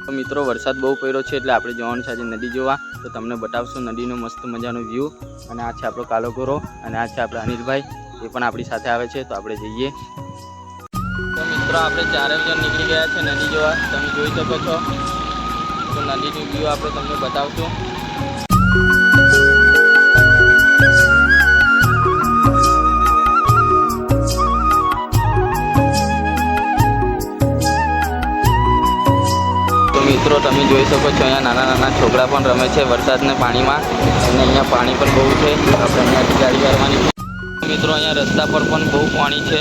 તો મિત્રો વરસાદ બહુ પડ્યો છે એટલે આપણે જવાનું છે આજે નદી જોવા. તો તમને બતાવશું નદીનો મસ્ત મજાનો વ્યૂ. અને આ છે આપણો કાલો ગોરો અને આ છે આપણા અનિલભાઈ, એ પણ આપણી સાથે આવે છે. તો આપણે જઈએ. તો મિત્રો આપણે ચારે જણ નીકળી ગયા છે નદી જોવા. તમે જોઈ શકો છો. તો નદીનું વ્યૂ આપણે તમને બતાવશું. મિત્રો તમે જોઈ શકો છો અહીંયા નાના નાના છોકરા પણ રમે છે વરસાદના પાણીમાં. અને અહીંયા પાણી પણ બહુ છે. આપણે અહીંયાથી ગાડી કાઢવાની છે. મિત્રો અહીંયા રસ્તા પર પણ બહુ પાણી છે.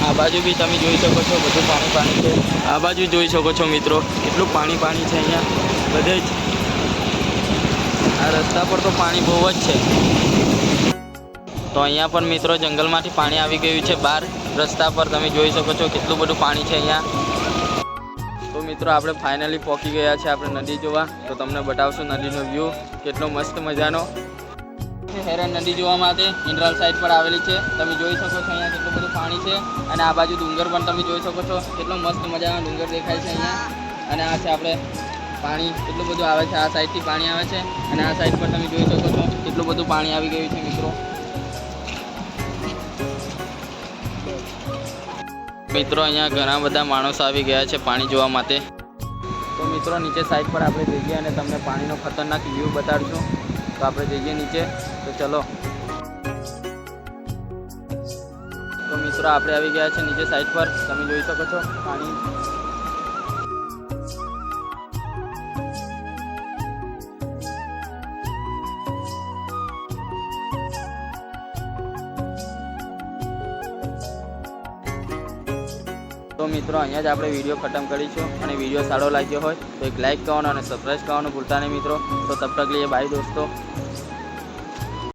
આ બાજુ બી તમે જોઈ શકો છો બધું પાણી છે. આ બાજુ જોઈ શકો છો મિત્રો કેટલું પાણી છે અહીંયા બધે જ. આ રસ્તા પર તો પાણી બહુ જ છે. તો અહીંયા પણ મિત્રો જંગલમાંથી પાણી આવી ગયું છે બહાર રસ્તા પર. તમે જોઈ શકો છો કેટલું બધું પાણી છે અહીંયા. તો મિત્રો આપણે ફાઇનલી પહોંચી ગયા છે આપણે નદી જોવા. તો તમને બતાવશું નદીનો વ્યૂ કેટલો મસ્ત મજાનો. હેરણ નદી જોવા માટે ઇન્દ્રાલ સાઈડ પર આવેલી છે. તમે જોઈ શકો છો અહીંયા કેટલું બધું પાણી છે. અને આ બાજુ ડુંગર પણ તમે જોઈ શકો છો કેટલો મસ્ત મજાનો ડુંગર દેખાય છે અહીંયા. અને આ છે આપણે પાણી કેટલું બધું આવે છે. આ સાઈડથી પાણી આવે છે અને આ સાઈડ પર તમે જોઈ શકો છો કેટલું બધું પાણી આવી ગયું છે મિત્રો. મિત્રો અહીંયા ઘણા બધા માણસો આવી ગયા છે પાણી જોવા માટે. તો મિત્રો નીચે સાઈડ પર આપણે જઈએ અને તમને પાણીનો ખતરનાક વ્યૂ બતાડશું. તો આપણે જઈએ નીચે. તો ચલો. તો મિત્રો આપણે આવી ગયા છે નીચે સાઈડ પર. તમે જોઈ શકો છો પાણી. તો મિત્રો અહીંયા જ આપણે વિડીયો ખતમ કરીશું. અને વિડીયો સારો લાગ્યો હોય તો એક લાઈક કરવાનો અને સબસ્ક્રાઈબ કરવાનું ભૂલતા નહીં મિત્રો. તો તબ તક લીએ બાય દોસ્તો.